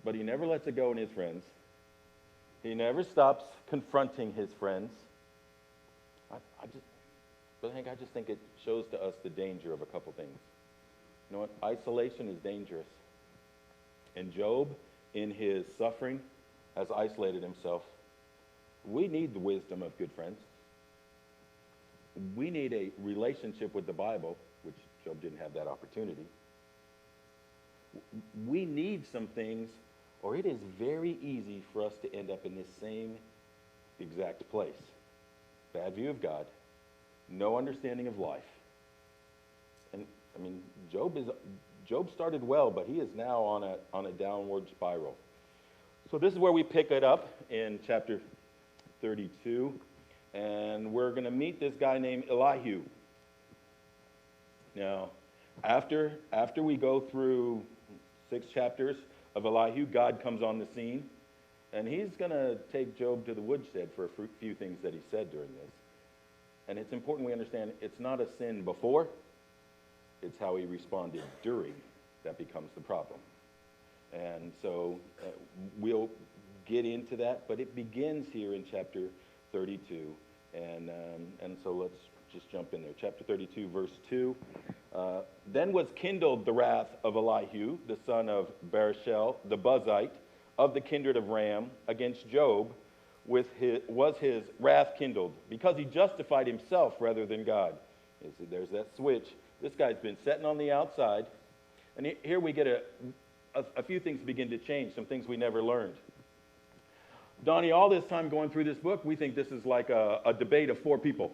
but he never lets it go in his friends. He never stops confronting his friends. I just think it shows to us the danger of a couple things. You know what? Isolation is dangerous. And Job, in his suffering, has isolated himself. We need the wisdom of good friends. We need a relationship with the Bible, which Job didn't have that opportunity. We need some things, or it is very easy for us to end up in this same exact place. Bad view of God, no understanding of life. And I mean, Job started well, but he is now on a downward spiral. So this is where we pick it up in chapter 32, and we're going to meet this guy named Elihu. Now, after we go through 6 chapters of Elihu, God comes on the scene, and he's going to take Job to the woodshed for a few things that he said during this. And it's important we understand it's not a sin before, it's how he responded during that becomes the problem. And so we'll get into that, but it begins here in chapter 32. And so let's just jump in there. Chapter 32, verse 2. Then was kindled the wrath of Elihu, the son of Barashel, the Buzite, of the kindred of Ram, against Job, was his wrath kindled, because he justified himself rather than God. There's that switch. This guy's been sitting on the outside, and here we get a few things begin to change, some things we never learned. Donnie, all this time going through this book, we think this is like a debate of 4 people.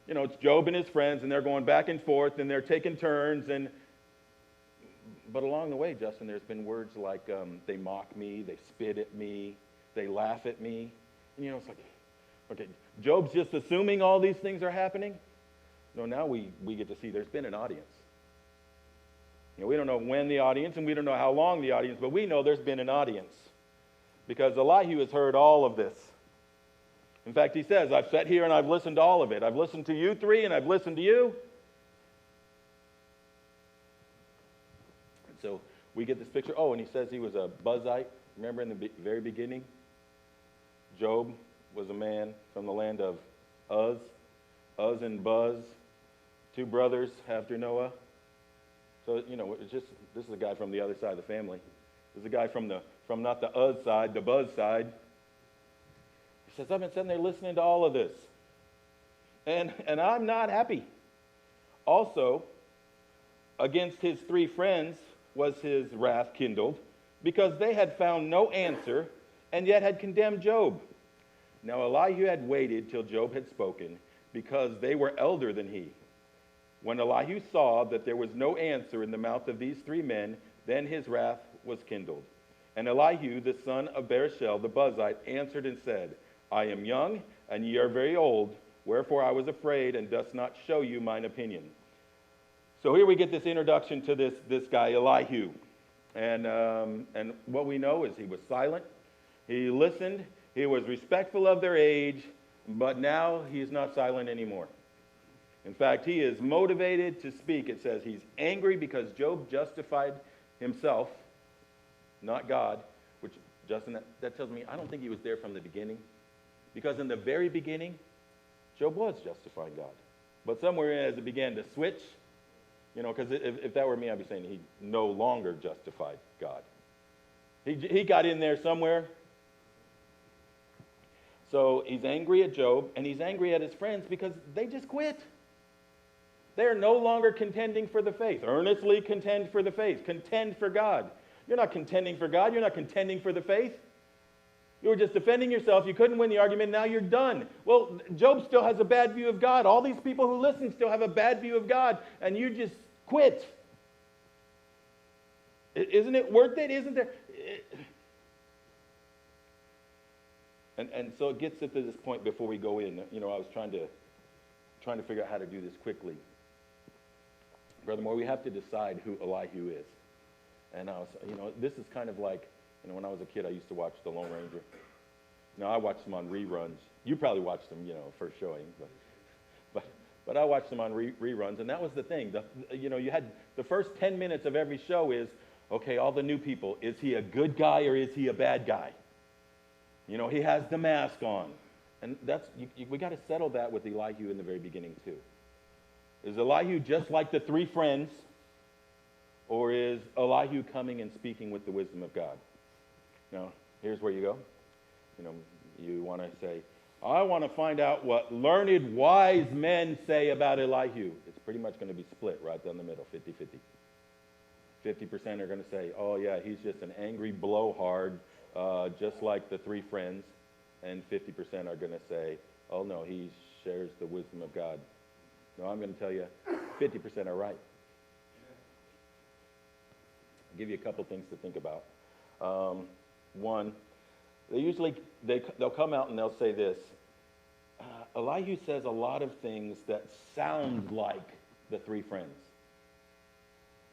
You know, it's Job and his friends, and they're going back and forth, and they're taking turns. But along the way, Justin, there's been words like they mock me, they spit at me, they laugh at me. And, you know, it's like, okay, Job's just assuming all these things are happening? No, now we get to see there's been an audience. You know, we don't know when the audience, and we don't know how long the audience, but we know there's been an audience. Because Elihu has heard all of this. In fact, he says, I've sat here and I've listened to all of it. I've listened to you 3 and I've listened to you. And so we get this picture. Oh, and he says he was a Buzite. Remember in the very beginning? Job was a man from the land of Uz. Uz and Buz, 2 brothers after Noah. So, you know, this is a guy from the other side of the family. This is a guy from not the Uz side, the Buzz side. He says, I've been sitting there listening to all of this. And I'm not happy. Also, against his 3 friends was his wrath kindled, because they had found no answer and yet had condemned Job. Now Elihu had waited till Job had spoken, because they were elder than he. When Elihu saw that there was no answer in the mouth of these 3 men, then his wrath was kindled. And Elihu, the son of Barashel, the Buzite, answered and said, I am young, and ye are very old, wherefore I was afraid, and dost not show you mine opinion. So here we get this introduction to this guy, Elihu. And what we know is he was silent, he listened, he was respectful of their age, but now he is not silent anymore. In fact, he is motivated to speak. It says he's angry because Job justified himself, not God, which, Justin, that tells me I don't think he was there from the beginning. Because in the very beginning, Job was justifying God. But somewhere as it began to switch, you know, because if that were me, I'd be saying he no longer justified God. He got in there somewhere. So he's angry at Job, and he's angry at his friends because they just quit. They're no longer contending for the faith. Earnestly contend for the faith. Contend for God. You're not contending for God. You're not contending for the faith. You were just defending yourself. You couldn't win the argument. Now you're done. Well, Job still has a bad view of God. All these people who listen still have a bad view of God, and you just quit. Isn't it worth it? Isn't there? And so it gets to this point before we go in. You know, I was trying to figure out how to do this quickly. Brother Moore, we have to decide who Elihu is. And I was, you know, this is kind of like, you know, when I was a kid, I used to watch The Lone Ranger. Now, I watched them on reruns. You probably watched them, you know, first showing, but I watched them on reruns, and that was the thing. You know, you had the first 10 minutes of every show is, Okay, all the new people, is he a good guy or is he a bad guy? You know, he has the mask on. And we got to settle that with Elihu in the very beginning too. Is Elihu just like the three friends, or is Elihu coming and speaking with the wisdom of God? Now, here's where you go. You know, you want to say, I want to find out what learned wise men say about Elihu. It's pretty much going to be split right down the middle, 50-50. 50% are going to say, oh yeah, he's just an angry blowhard, just like the three friends. And 50% are going to say, oh no, he shares the wisdom of God. No, I'm going to tell you, 50% are right. I'll give you a couple things to think about. One, they'll come out and they'll say this. Elihu says a lot of things that sound like the three friends.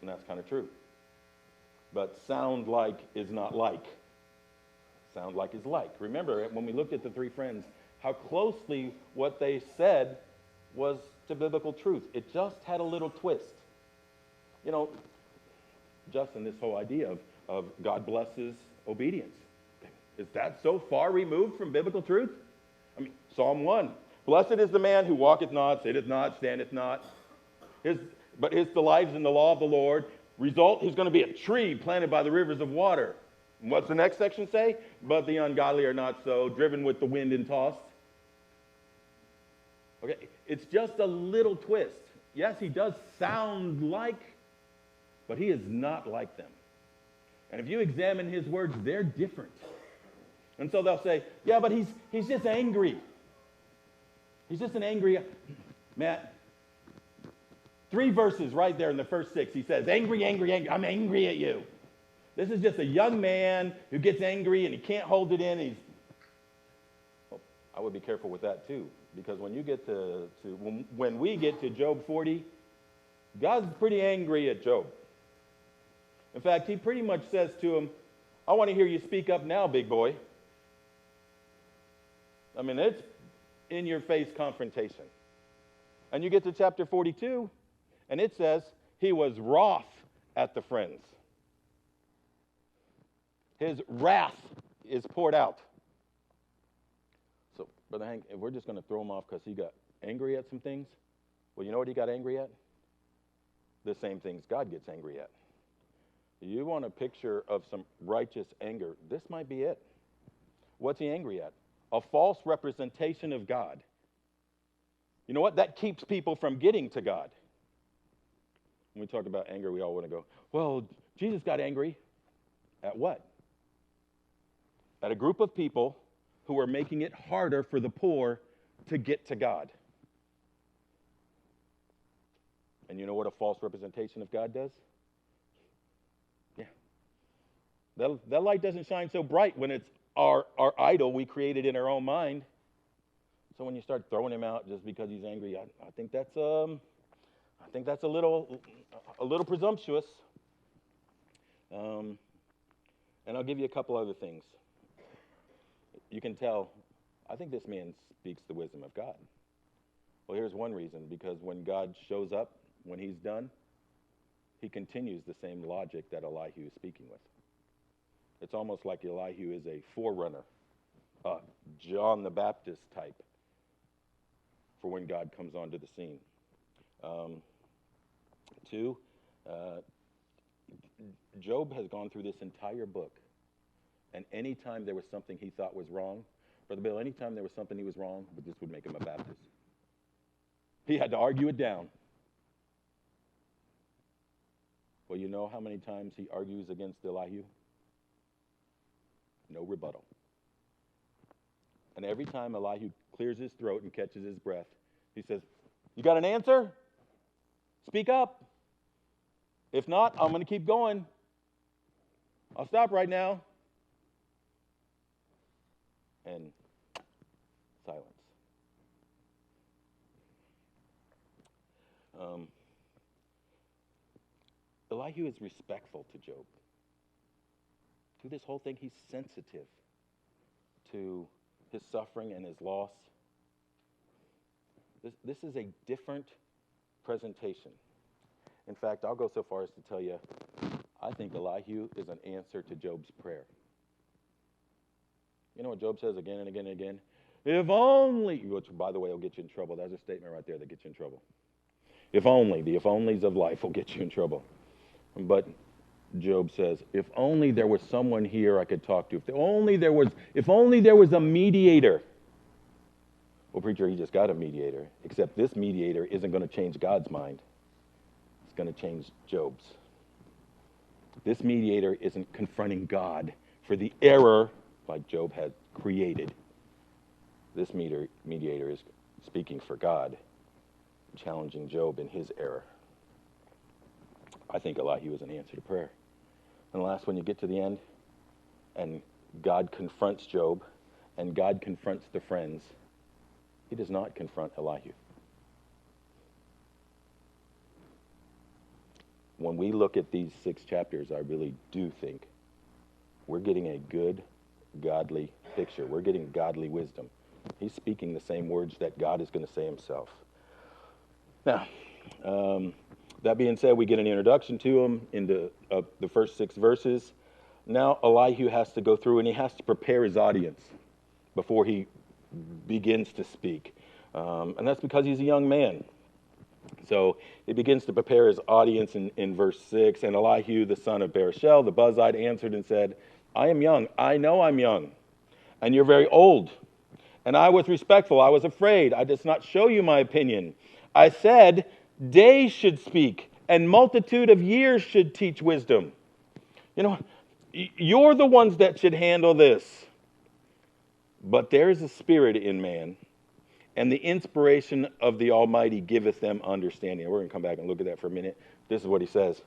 And that's kind of true. But sound like is not like. Sound like is like. Remember, when we looked at the three friends, how closely what they said was to biblical truth. It just had a little twist. You know, Justin, this whole idea of God blesses obedience. Is that so far removed from biblical truth? I mean, Psalm 1. Blessed is the man who walketh not, sitteth not, standeth not. But his delight is in the law of the Lord. Result, he's going to be a tree planted by the rivers of water. And what's the next section say? But the ungodly are not so, driven with the wind and tossed. Okay, it's just a little twist. Yes, he does sound like, but he is not like them. And if you examine his words, they're different. And so they'll say, yeah, but he's just angry. He's just an angry... Matt, 3 verses right there in the first 6. He says, angry, angry, angry. I'm angry at you. This is just a young man who gets angry and he can't hold it in. Well, I would be careful with that too, because when you get when we get to Job 40, God's pretty angry at Job. In fact, he pretty much says to him, I want to hear you speak up now, big boy. I mean, it's in-your-face confrontation. And you get to chapter 42, and it says, he was wroth at the friends. His wrath is poured out. So, Brother Hank, if we're just going to throw him off because he got angry at some things, well, you know what he got angry at? The same things God gets angry at. You want a picture of some righteous anger, this might be it. What's he angry at? A false representation of God. You know what? That keeps people from getting to God. When we talk about anger, we all want to go, well, Jesus got angry. At what? At a group of people who are making it harder for the poor to get to God. And you know what a false representation of God does? Yeah. That light doesn't shine so bright when it's our idol we created in our own mind. So when you start throwing him out just because he's angry, I think that's a little presumptuous. And I'll give you a couple other things. You can tell, I think this man speaks the wisdom of God. Well, here's one reason, because when God shows up, when he's done, he continues the same logic that Elihu is speaking with. It's almost like Elihu is a forerunner, John the Baptist type, for when God comes onto the scene. 2, Job has gone through this entire book, and anytime there was something he thought was wrong, Brother Bill, anytime there was something he was wrong, but this would make him a Baptist. He had to argue it down. Well, you know how many times he argues against Elihu? No rebuttal. And every time Elihu clears his throat and catches his breath, he says, you got an answer? Speak up. If not, I'm going to keep going. I'll stop right now. And silence. Elihu is respectful to Job. Through this whole thing, he's sensitive to his suffering and his loss. This is a different presentation. In fact, I'll go so far as to tell you, I think Elihu is an answer to Job's prayer. You know what Job says again and again and again? If only, which by the way will get you in trouble. That's a statement right there that gets you in trouble. If only, the if onlys of life will get you in trouble. But Job says, if only there was someone here I could talk to. If only there was a mediator. Well, preacher, he just got a mediator. Except this mediator isn't going to change God's mind. It's going to change Job's. This mediator isn't confronting God for the error like Job had created. This mediator is speaking for God, challenging Job in his error. I think Elihu is an answer to prayer. And last, when you get to the end, and God confronts Job, and God confronts the friends, he does not confront Elihu. When we look at these 6 chapters, I really do think we're getting a good, godly picture. We're getting godly wisdom. He's speaking the same words that God is going to say himself. Now, that being said, we get an introduction to him in the first 6 verses. Now Elihu has to go through and he has to prepare his audience before he begins to speak. And that's because he's a young man. So he begins to prepare his audience in verse 6. And Elihu, the son of Barashel, the Buzite, answered and said, I am young. I know I'm young. And you're very old. And I was respectful. I was afraid. I did not show you my opinion. I said, days should speak, and multitude of years should teach wisdom. You know, you're the ones that should handle this. But there is a spirit in man, and the inspiration of the Almighty giveth them understanding. We're going to come back and look at that for a minute. This is what he says.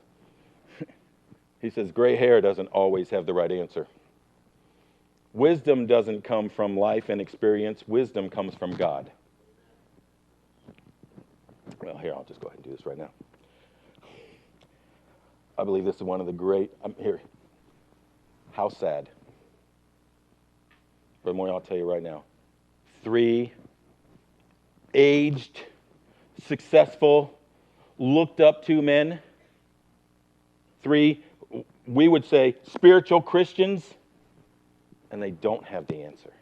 He says, gray hair doesn't always have the right answer. Wisdom doesn't come from life and experience. Wisdom comes from God. Well, here, I'll just go ahead and do this right now. I believe this is one of the great, here, how sad. Brother Moore, I'll tell you right now. 3 aged, successful, looked up to men. 3, we would say, spiritual Christians, and they don't have the answer.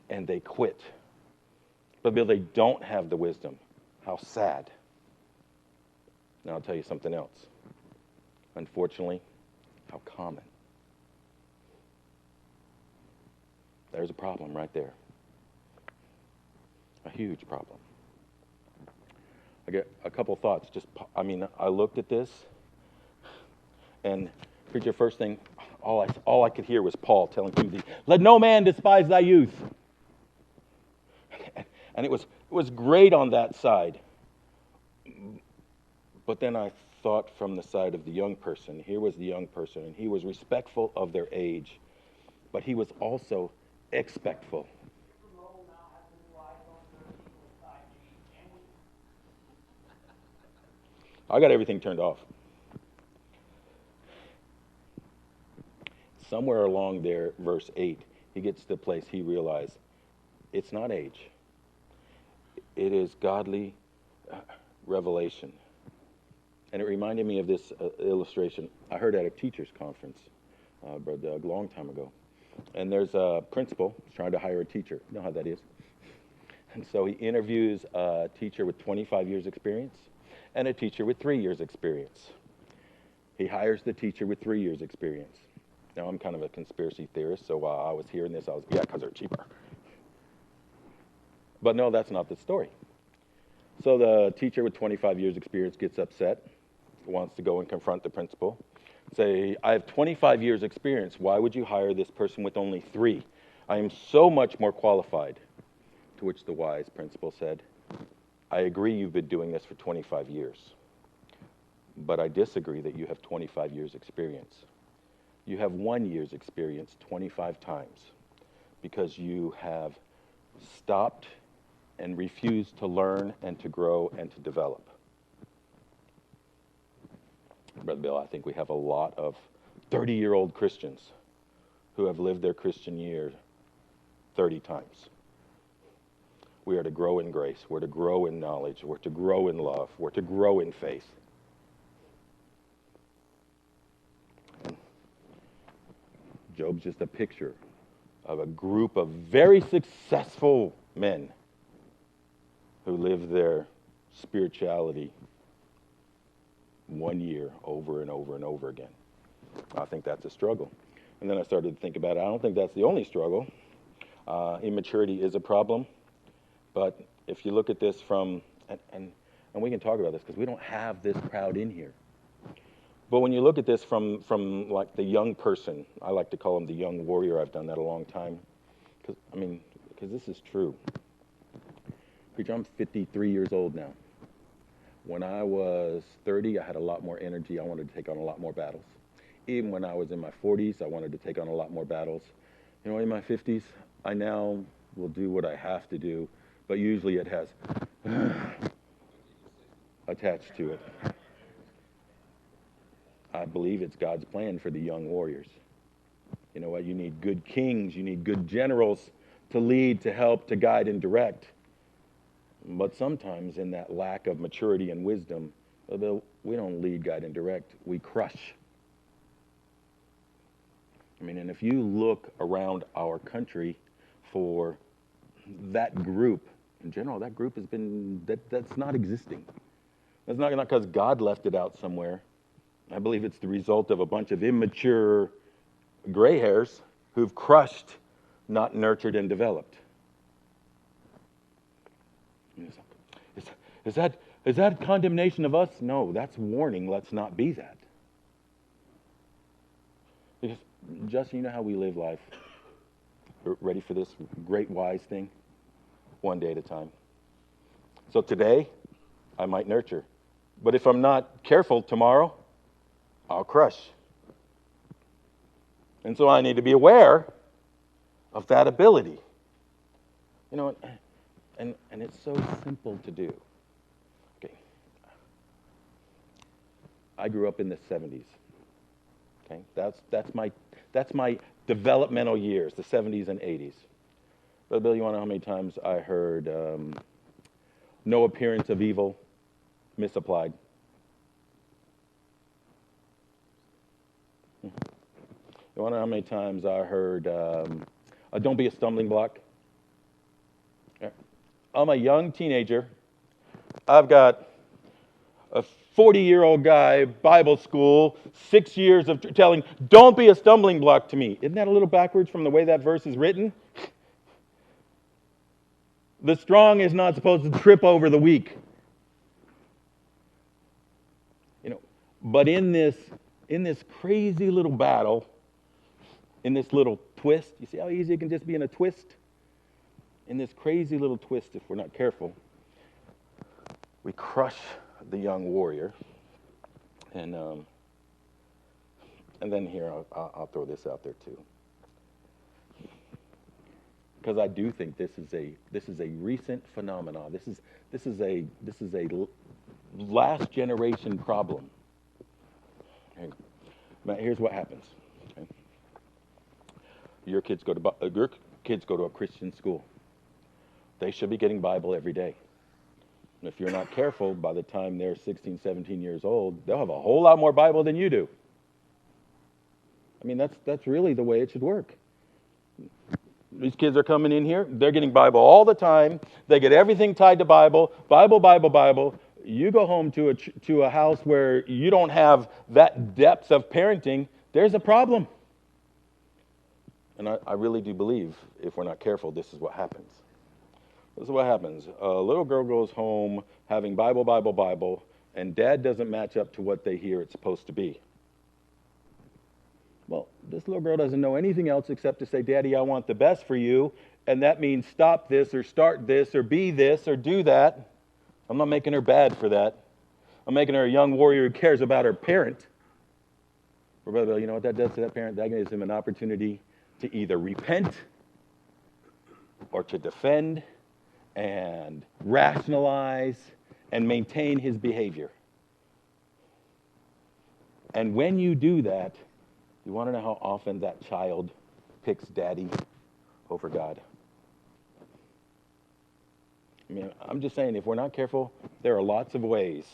And they quit. But Bill, they don't have the wisdom. How sad. Now I'll tell you something else. Unfortunately, how common. There's a problem right there. A huge problem. I get a couple thoughts. I looked at this, and preacher, first thing, all I could hear was Paul telling Timothy, "Let no man despise thy youth." And it was great on that side. But then I thought from the side of the young person. Here was the young person, and he was respectful of their age, but he was also expectful. I got everything turned off. Somewhere along there, verse 8, he gets to the place he realized it's not age. It is godly revelation. And it reminded me of this illustration I heard at a teacher's conference, Brother Doug, a long time ago. And there's a principal who's trying to hire a teacher. You know how that is. And so he interviews a teacher with 25 years experience and a teacher with 3 years experience. He hires the teacher with 3 years experience. Now, I'm kind of a conspiracy theorist, so while I was hearing this, because they're cheaper. But no, that's not the story. So the teacher with 25 years experience gets upset, wants to go and confront the principal. Say, I have 25 years experience. Why would you hire this person with only 3? I am so much more qualified. To which the wise principal said, I agree you've been doing this for 25 years, but I disagree that you have 25 years experience. You have 1 year's experience 25 times because you have stopped and refused to learn and to grow and to develop. Brother Bill, I think we have a lot of 30-year-old Christians who have lived their Christian year 30 times. We are to grow in grace. We're to grow in knowledge. We're to grow in love. We're to grow in faith. And Job's just a picture of a group of very successful men who live their spirituality 1 year over and over and over again. I think that's a struggle. And then I started to think about it. I don't think that's the only struggle. Immaturity is a problem. But if you look at this from, and we can talk about this because we don't have this crowd in here. But when you look at this from like the young person, I like to call him the young warrior. I've done that a long time. Because this is true. Preacher, I'm 53 years old now. When I was 30, I had a lot more energy. I wanted to take on a lot more battles. Even when I was in my 40s, I wanted to take on a lot more battles. You know, in my 50s, I now will do what I have to do, but usually it has attached to it. I believe it's God's plan for the young warriors. You know what? You need good kings. You need good generals to lead, to help, to guide, and direct. But sometimes in that lack of maturity and wisdom, we don't lead, guide, and direct. We crush. And if you look around our country for that group, in general, that group has been, that's not existing. That's not because God left it out somewhere. I believe it's the result of a bunch of immature gray hairs who've crushed, not nurtured and developed. Is that condemnation of us? No, that's warning. Let's not be that. Because, Justin, you know how we live life. Ready for this great wise thing? One day at a time. So today, I might nurture. But if I'm not careful tomorrow, I'll crush. And so I need to be aware of that ability. You know, and it's so simple to do. Okay. I grew up in the 70s. Okay, that's my developmental years, the 70s and 80s. But Bill, you want to know how many times I heard no appearance of evil misapplied? You want to know how many times I heard don't be a stumbling block? I'm a young teenager. I've got a 40-year-old guy, Bible school, 6 years of telling, don't be a stumbling block to me. Isn't that a little backwards from the way that verse is written? The strong is not supposed to trip over the weak. You know, but in this crazy little battle, in this little twist, you see how easy it can just be in a twist? In this crazy little twist, if we're not careful, we crush the young warrior. And then here, I'll throw this out there too. Because I do think this is a recent phenomenon. This is a last generation problem. Now, here's what happens. Okay? Your kids go to a Christian school. They should be getting Bible every day. And if you're not careful, by the time they're 16, 17 years old, they'll have a whole lot more Bible than you do. That's really the way it should work. These kids are coming in here. They're getting Bible all the time. They get everything tied to Bible. Bible, Bible, Bible. You go home to a house where you don't have that depth of parenting, there's a problem. And I really do believe, if we're not careful, this is what happens. This is what happens. A little girl goes home having Bible, Bible, Bible, and dad doesn't match up to what they hear it's supposed to be. Well, this little girl doesn't know anything else except to say, Daddy, I want the best for you, and that means stop this or start this or be this or do that. I'm not making her bad for that. I'm making her a young warrior who cares about her parent. Or Brother Bill, you know what that does to that parent? That gives him an opportunity to either repent or to defend and rationalize and maintain his behavior. And when you do that, you want to know how often that child picks daddy over God? I'm just saying, if we're not careful, there are lots of ways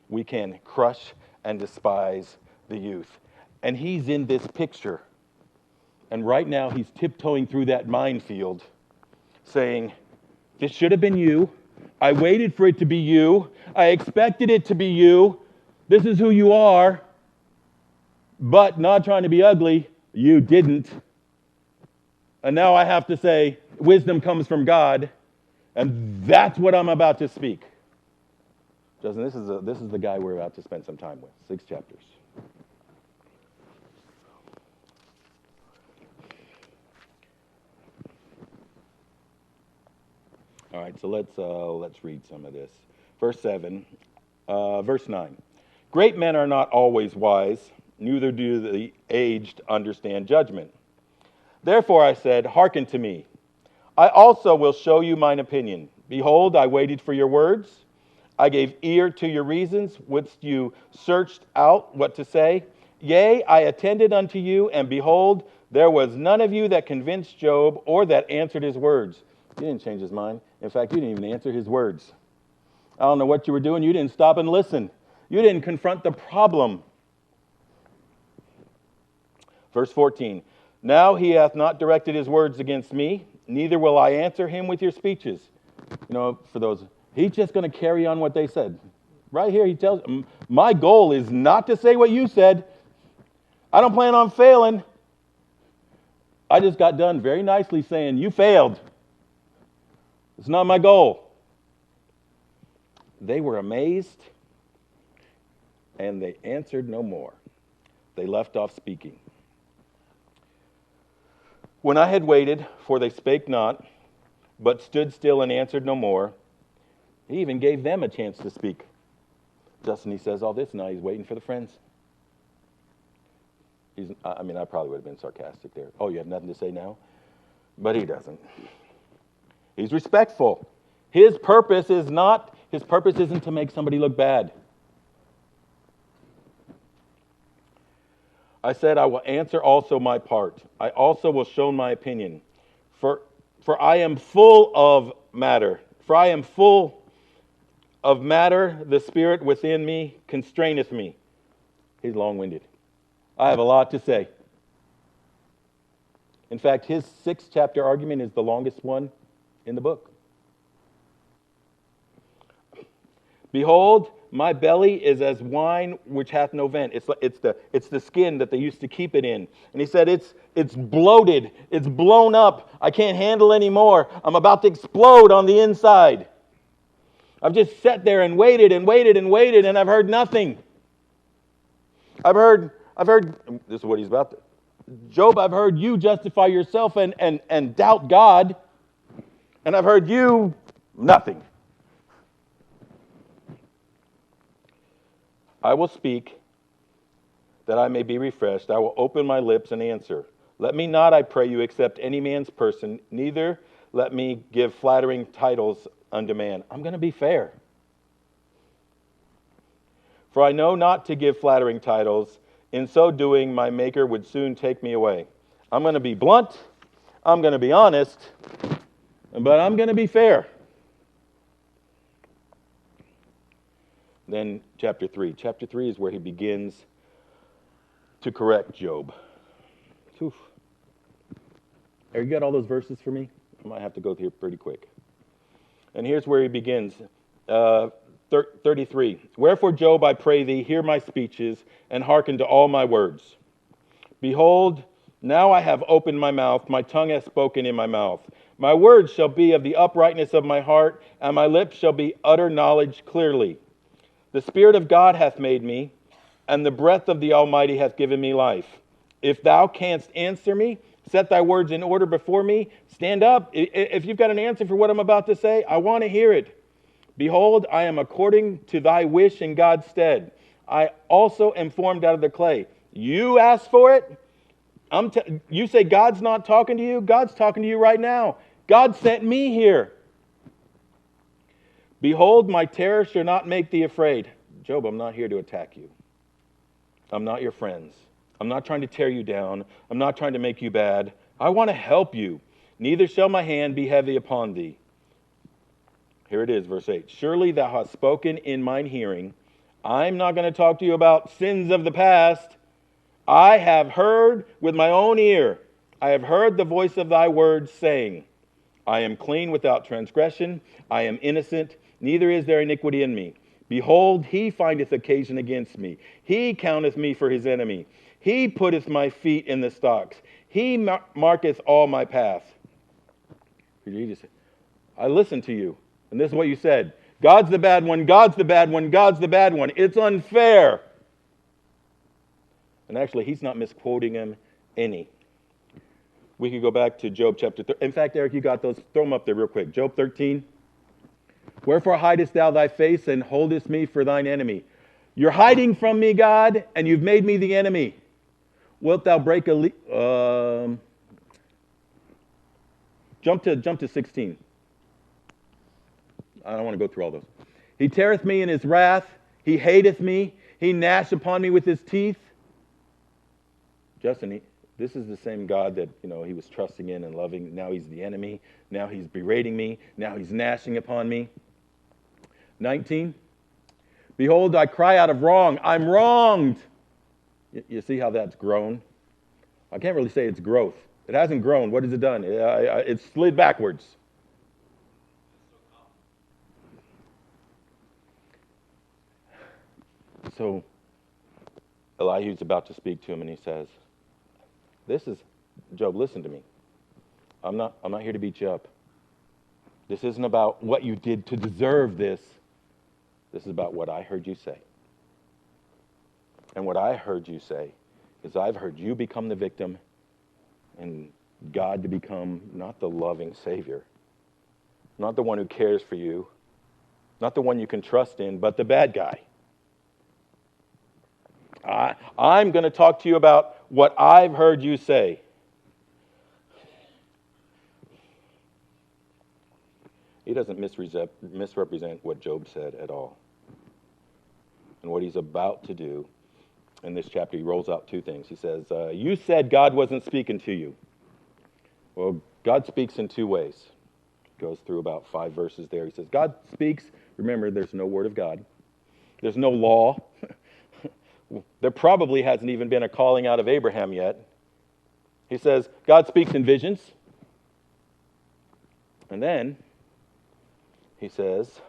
we can crush and despise the youth. And he's in this picture And right now he's tiptoeing through that minefield saying, this should have been you. I waited for it to be you. I expected it to be you. This is who you are. But not trying to be ugly, you didn't. And now I have to say, wisdom comes from God. And that's what I'm about to speak. Justin, this is the guy we're about to spend some time with. 6 chapters. All right, so let's read some of this. Verse 9. Great men are not always wise, neither do the aged understand judgment. Therefore I said, hearken to me. I also will show you mine opinion. Behold, I waited for your words. I gave ear to your reasons, which you searched out what to say. Yea, I attended unto you, and behold, there was none of you that convinced Job or that answered his words. You didn't change his mind. In fact, you didn't even answer his words. I don't know what you were doing. You didn't stop and listen. You didn't confront the problem. Verse 14. Now he hath not directed his words against me, neither will I answer him with your speeches. You know, for those, he's just going to carry on what they said. Right here he tells, my goal is not to say what you said. I don't plan on failing. I just got done very nicely saying, you failed. It's not my goal. They were amazed, and they answered no more. They left off speaking. When I had waited, for they spake not, but stood still and answered no more, he even gave them a chance to speak. Justin, he says all this, now he's waiting for the friends. I probably would have been sarcastic there. Oh, you have nothing to say now? But he doesn't. He's respectful. His purpose isn't to make somebody look bad. I said, I will answer also my part. I also will show my opinion. For I am full of matter. For I am full of matter. The spirit within me constraineth me. He's long-winded. I have a lot to say. In fact, his 6th chapter argument is the longest one in the book. Behold, my belly is as wine which hath no vent. It's the skin that they used to keep it in. And he said, it's bloated. It's blown up. I can't handle anymore. I'm about to explode on the inside. I've just sat there and waited and waited and waited, and I've heard nothing. I've heard, this is what he's about to. Job, I've heard you justify yourself and doubt God. And I've heard you, nothing. I will speak, that I may be refreshed. I will open my lips and answer. Let me not, I pray you, accept any man's person, neither let me give flattering titles unto man. I'm going to be fair. For I know not to give flattering titles. In so doing, my Maker would soon take me away. I'm going to be blunt. I'm going to be honest. But I'm going to be fair. Then chapter 3. Chapter 3 is where he begins to correct Job. Oof. You got all those verses for me? I might have to go through pretty quick. And here's where he begins. 33. Wherefore, Job, I pray thee, hear my speeches, and hearken to all my words. Behold, now I have opened my mouth, my tongue hath spoken in my mouth. My words shall be of the uprightness of my heart, and my lips shall be utter knowledge clearly. The Spirit of God hath made me, and the breath of the Almighty hath given me life. If thou canst answer me, set thy words in order before me. Stand up. If you've got an answer for what I'm about to say, I want to hear it. Behold, I am according to thy wish in God's stead. I also am formed out of the clay. You asked for it? You say God's not talking to you? God's talking to you right now. God sent me here. Behold, my terror shall not make thee afraid. Job, I'm not here to attack you. I'm not your friends. I'm not trying to tear you down. I'm not trying to make you bad. I want to help you. Neither shall my hand be heavy upon thee. Here it is, verse 8. Surely thou hast spoken in mine hearing. I'm not going to talk to you about sins of the past. I have heard with my own ear I have heard the voice of thy words saying, I am clean without transgression, I am innocent, neither is there iniquity in me. Behold, he findeth occasion against me. He counteth me for his enemy. He putteth my feet in the stocks. He marketh all my paths. I listened to you, and this is what you said. God's the bad one, God's the bad one, God's the bad one. It's unfair. And actually, he's not misquoting him any. We could go back to Job chapter 13. In fact, Eric, you got those. Throw them up there real quick. Job 13. Wherefore hidest thou thy face and holdest me for thine enemy? You're hiding from me, God, and you've made me the enemy. Wilt thou break a jump to 16. I don't want to go through all those. He teareth me in his wrath. He hateth me. He gnasheth upon me with his teeth. Justin, this is the same God that, he was trusting in and loving. Now he's the enemy. Now he's berating me. Now he's gnashing upon me. 19. Behold, I cry out of wrong. I'm wronged. You see how that's grown? I can't really say it's growth. It hasn't grown. What has it done? It's slid backwards. So Elihu's about to speak to him, and he says, Job, listen to me. I'm not here to beat you up. This isn't about what you did to deserve this. This is about what I heard you say. And what I heard you say is I've heard you become the victim and God to become not the loving Savior, not the one who cares for you, not the one you can trust in, but the bad guy. I'm going to talk to you about what I've heard you say. He doesn't misrepresent what Job said at all. And what he's about to do in this chapter, he rolls out two things. He says, you said God wasn't speaking to you. Well, God speaks in two ways. He goes through about 5 verses there. He says, God speaks. Remember, there's no word of God. There's no law. There probably hasn't even been a calling out of Abraham yet. He says, God speaks in visions. And then he says,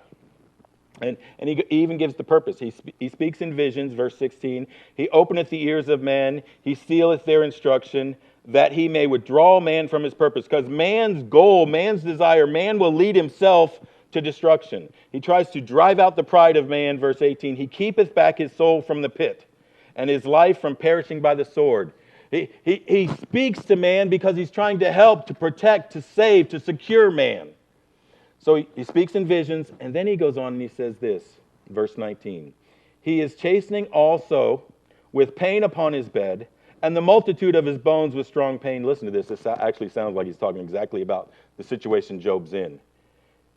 and he even gives the purpose. He speaks in visions, verse 16. He openeth the ears of men. He sealeth their instruction, that he may withdraw man from his purpose. Because man's goal, man's desire, man will lead himself to destruction. He tries to drive out the pride of man, verse 18. He keepeth back his soul from the pit, and his life from perishing by the sword. He speaks to man because he's trying to help, to protect, to save, to secure man. So he speaks in visions, and then he goes on and he says this, verse 19. He is chastening also with pain upon his bed, and the multitude of his bones with strong pain. Listen to this. This actually sounds like he's talking exactly about the situation Job's in.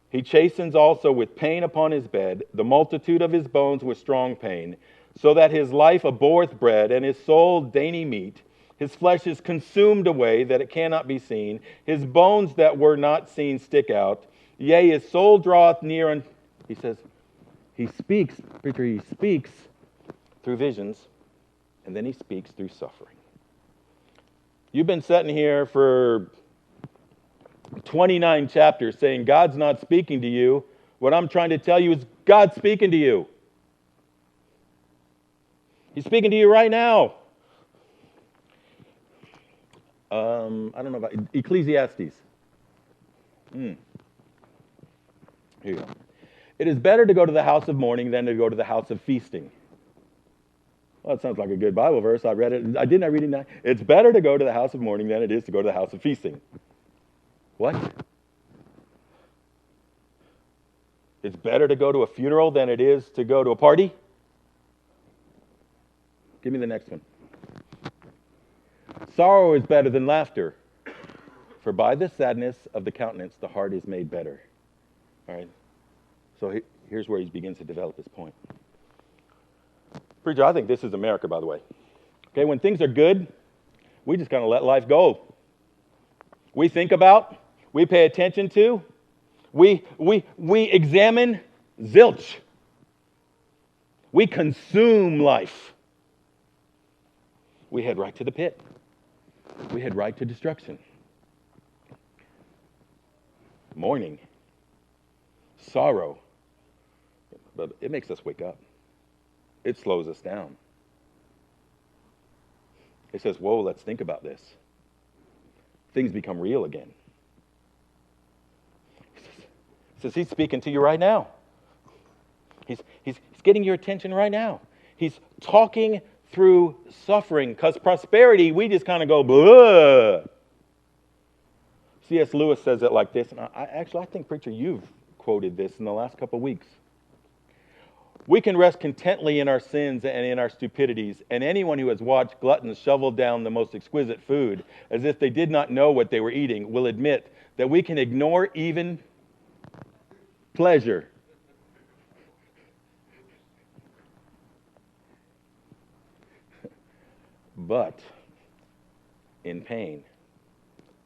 He chastens also with pain upon his bed, the multitude of his bones with strong pain, so that his life abhorreth bread, and his soul dainty meat. His flesh is consumed away, that it cannot be seen. His bones that were not seen stick out. Yea, his soul draweth near, and he says, he speaks through visions, and then he speaks through suffering. You've been sitting here for 29 chapters saying God's not speaking to you. What I'm trying to tell you is God's speaking to you. He's speaking to you right now. I don't know about Ecclesiastes. Here you go. It is better to go to the house of mourning than to go to the house of feasting. Well, that sounds like a good Bible verse. I read it. Didn't I read it now? It's better to go to the house of mourning than it is to go to the house of feasting. What? It's better to go to a funeral than it is to go to a party? Give me the next one. Sorrow is better than laughter, for by the sadness of the countenance the heart is made better. All right? So here's where he begins to develop his point. Preacher, I think this is America, by the way. Okay, when things are good, we just kind of let life go. We think about, we pay attention to, we examine, zilch. We consume life. We head right to the pit. we head right to destruction. Mourning, sorrow, but it makes us wake up. It slows us down. It says, whoa, let's think about this. Things become real again. It says he's speaking to you right now. He's getting your attention right now. He's talking through suffering, because prosperity, we just kind of go, blah. C.S. Lewis says it like this, and I think, preacher, you've quoted this in the last couple of weeks. We can rest contently in our sins and in our stupidities, and anyone who has watched gluttons shovel down the most exquisite food as if they did not know what they were eating will admit that we can ignore even pleasure. But in pain,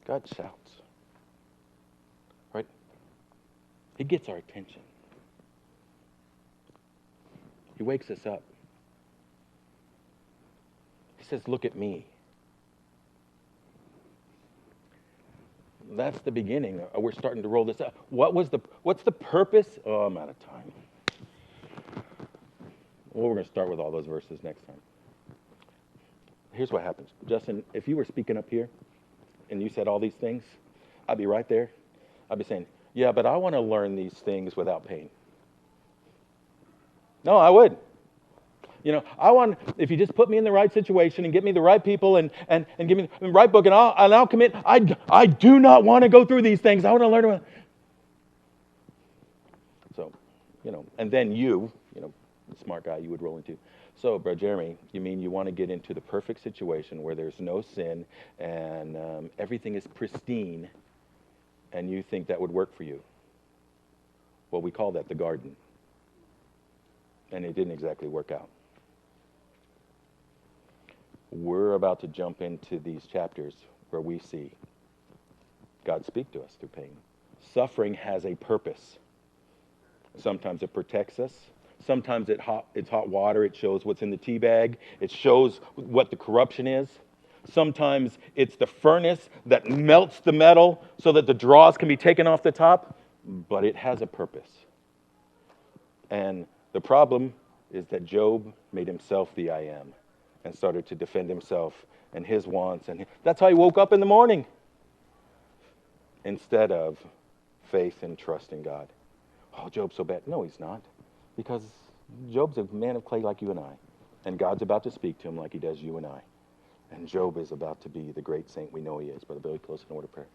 God shouts. Right? He gets our attention. He wakes us up. He says, look at me. That's the beginning. We're starting to roll this out. What's the purpose? Oh, I'm out of time. Well, we're going to start with all those verses next time. Here's what happens. Justin, if you were speaking up here and you said all these things, I'd be right there. I'd be saying, yeah, but I want to learn these things without pain. No, I would. I want, if you just put me in the right situation and get me the right people and give me the right book and I'll commit. I do not want to go through these things. I want to learn about. So, and then you, smart guy, you would roll into. So, Brother Jeremy, you mean you want to get into the perfect situation where there's no sin and everything is pristine, and you think that would work for you? Well, we call that the garden. And it didn't exactly work out. We're about to jump into these chapters where we see God speak to us through pain. Suffering has a purpose. Sometimes it protects us. Sometimes it's hot water. It shows what's in the tea bag. It shows what the corruption is. Sometimes it's the furnace that melts the metal so that the dross can be taken off the top. But it has a purpose. And the problem is that Job made himself the I am and started to defend himself and his wants. And that's how he woke up in the morning. Instead of faith and trust in God. Oh, Job's so bad. No, he's not. Because Job's a man of clay like you and I. And God's about to speak to him like he does you and I. And Job is about to be the great saint we know he is. Brother Billy, close in order of prayer.